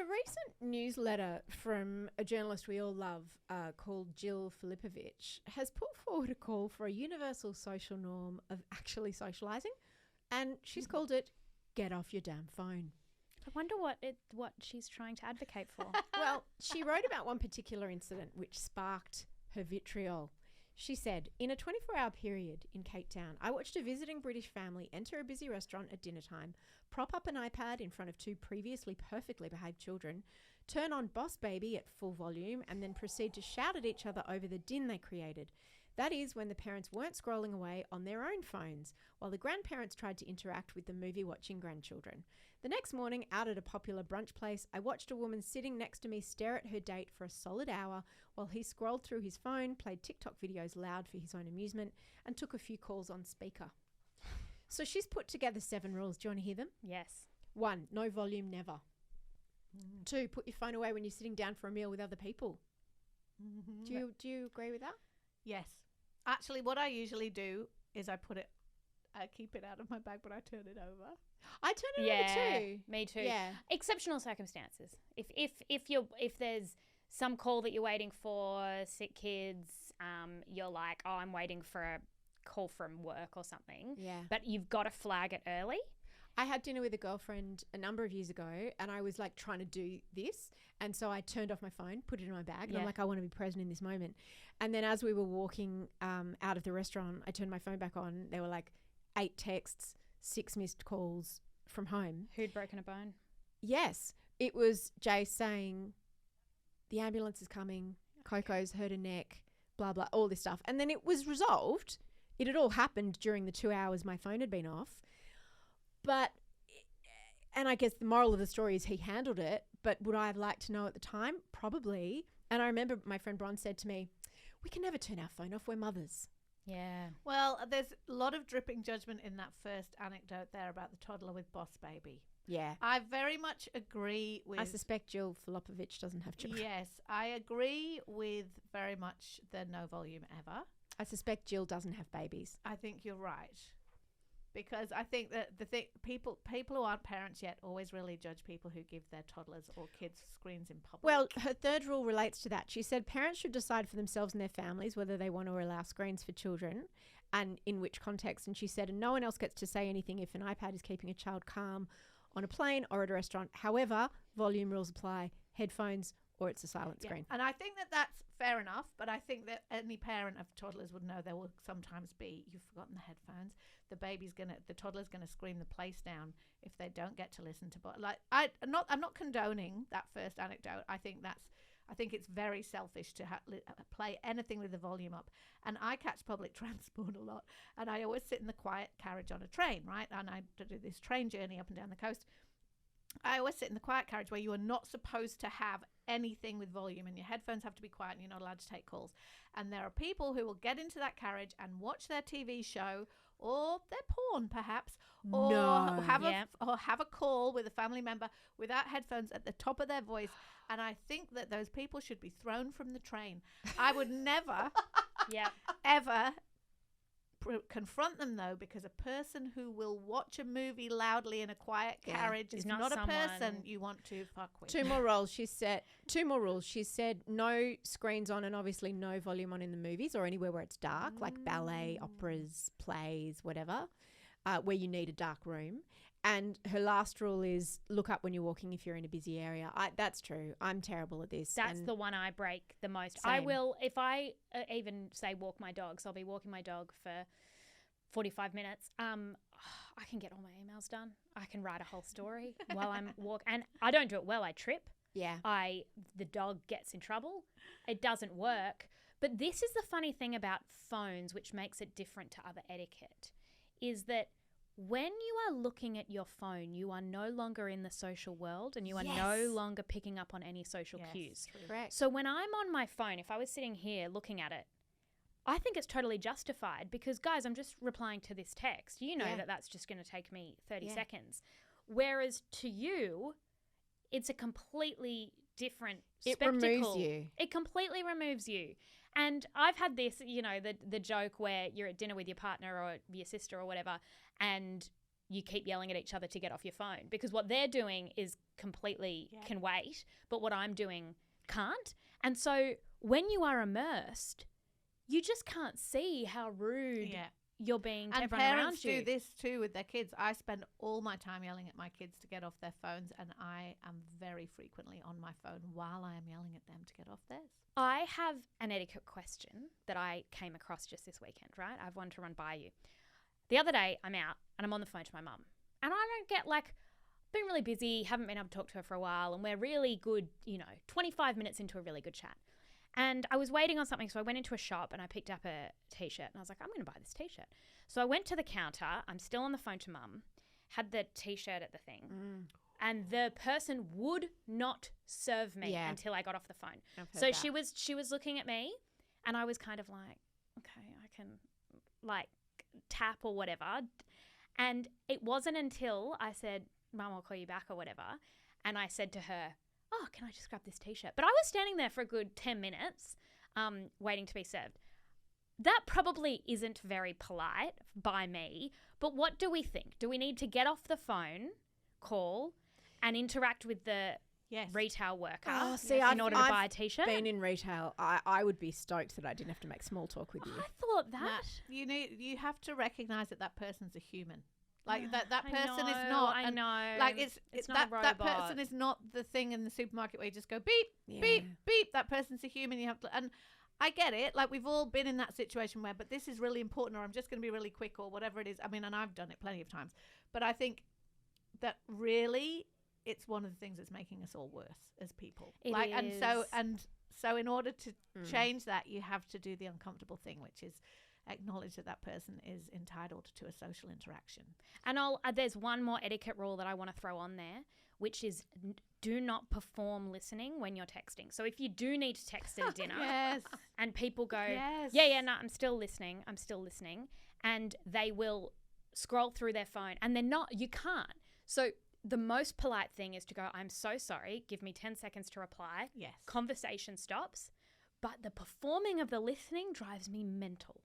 a recent newsletter from a journalist we all love called Jill Filipovich has put forward a call for a universal social norm of actually socialising, and she's called it "Get Off Your Damn Phone." I wonder what she's trying to advocate for. Well, she wrote about one particular incident which sparked her vitriol. She said, in a 24-hour period in Cape Town, I watched a visiting British family enter a busy restaurant at dinner time, prop up an iPad in front of two previously perfectly behaved children, turn on Boss Baby at full volume, and then proceed to shout at each other over the din they created. That is when the parents weren't scrolling away on their own phones, while the grandparents tried to interact with the movie-watching grandchildren. The next morning, out at a popular brunch place, I watched a woman sitting next to me stare at her date for a solid hour while he scrolled through his phone, played TikTok videos loud for his own amusement, and took a few calls on speaker. So she's put together 7 rules. Do you want to hear them? Yes. 1, no volume, never. 2, put your phone away when you're sitting down for a meal with other people. Do you agree with that? Yes. Actually, what I usually do is I keep it out of my bag, but I turn it over. I turn it over too. Me too. Yeah. Exceptional circumstances. If there's some call that you're waiting for, sick kids, you're like, oh, I'm waiting for a call from work or something. Yeah. But you've got to flag it early. I had dinner with a girlfriend a number of years ago, and I was like trying to do this. And so I turned off my phone, put it in my bag, and I'm like, I want to be present in this moment. And then as we were walking out of the restaurant, I turned my phone back on. There were like 8 texts, 6 missed calls from home. Who'd broken a bone? Yes. It was Jay saying, the ambulance is coming, Coco's hurt her neck, blah, blah, all this stuff. And then it was resolved. It had all happened during the 2 hours my phone had been off. But, and I guess the moral of the story is he handled it, but would I have liked to know at the time? Probably. And I remember my friend Bron said to me, we can never turn our phone off, we're mothers. Yeah. Well, there's a lot of dripping judgment in that first anecdote there about the toddler with Boss Baby. Yeah. I very much agree with... I suspect Jill Filipovich doesn't have children. Yes, I agree with very much the no volume ever. I suspect Jill doesn't have babies. I think you're right. Because I think that people who aren't parents yet always really judge people who give their toddlers or kids screens in public. Well, her third rule relates to that. She said parents should decide for themselves and their families whether they want to allow screens for children and in which context. And she said, and no one else gets to say anything if an iPad is keeping a child calm on a plane or at a restaurant. However, volume rules apply, headphones, or it's a silent screen. And I think that that's fair enough, but I think that any parent of toddlers would know there will sometimes be, you've forgotten the headphones, the toddler's gonna scream the place down if they don't get to listen to I'm not condoning that first anecdote. I think it's very selfish to play anything with the volume up. And I catch public transport a lot, and I always sit in the quiet carriage on a train, right? And I do this train journey up and down the coast. I always sit in the quiet carriage where you are not supposed to have anything with volume, and your headphones have to be quiet and you're not allowed to take calls. And there are people who will get into that carriage and watch their TV show or their porn perhaps, or have a call with a family member without headphones at the top of their voice. And I think that those people should be thrown from the train. I would never ever confront them though, because a person who will watch a movie loudly in a quiet carriage is not a person you want to fuck with. 2 more rules. She said no screens on and obviously no volume on in the movies or anywhere where it's dark, like ballet, operas, plays, whatever, where you need a dark room. And her last rule is look up when you're walking if you're in a busy area. That's true. I'm terrible at this. That's the one I break the most. Same. I will, if I even say walk my dog, so I'll be walking my dog for 45 minutes. I can get all my emails done. I can write a whole story while I'm walking. And I don't do it well. I trip. Yeah. The dog gets in trouble. It doesn't work. But this is the funny thing about phones, which makes it different to other etiquette, is that when you are looking at your phone, you are no longer in the social world and you are no longer picking up on any social cues. True. Correct. So when I'm on my phone, if I was sitting here looking at it, I think it's totally justified because, guys, I'm just replying to this text. You know that that's just going to take me 30 seconds. Whereas to you, it's a completely different spectacle. It removes you. It completely removes you. And I've had this, the joke where you're at dinner with your partner or your sister or whatever, and you keep yelling at each other to get off your phone, because what they're doing is completely can wait, but what I'm doing can't. And so when you are immersed, you just can't see how rude you're being to and everyone parents around you. do this too with their kids. I spend all my time yelling at my kids to get off their phones, and I am very frequently on my phone while I am yelling at them to get off theirs. I have an etiquette question that I came across just this weekend, right? I have one to run by you. The other day, I'm out and I'm on the phone to my mum, and I don't get been really busy, haven't been able to talk to her for a while, and we're really good, 25 minutes into a really good chat. And I was waiting on something, so I went into a shop and I picked up a T-shirt, and I was like, I'm going to buy this T-shirt. So I went to the counter. I'm still on the phone to mum, had the T-shirt at the thing, and the person would not serve me until I got off the phone. So she was looking at me, and I was kind of like, okay, I can tap or whatever. And it wasn't until I said, Mum, I'll call you back or whatever, and I said to her, oh, can I just grab this T-shirt? But I was standing there for a good 10 minutes waiting to be served. That probably isn't very polite by me, but what do we think? Do we need to get off the phone, call, and interact with the retail worker in order to buy a T-shirt? Been in retail, I would be stoked that I didn't have to make small talk with you. I thought that. No, you have to recognise that person's a human. Like that person is I not. I know. Like it's not a that robot. person is not the thing in the supermarket where you just go beep, beep, beep. That person's a human. You have to, and I get it. Like we've all been in that situation where, but this is really important, or I'm just going to be really quick, or whatever it is. I mean, and I've done it plenty of times. But I think that really, it's one of the things that's making us all worse as people. It is. And so in order to change that, you have to do the uncomfortable thing, which is acknowledge that person is entitled to a social interaction. And there's one more etiquette rule that I want to throw on there, which is do not perform listening when you're texting. So if you do need to text at a dinner and people go, no, I'm still listening, and they will scroll through their phone and you can't. So the most polite thing is to go, I'm so sorry, give me 10 seconds to reply. Yes. Conversation stops. But the performing of the listening drives me mental.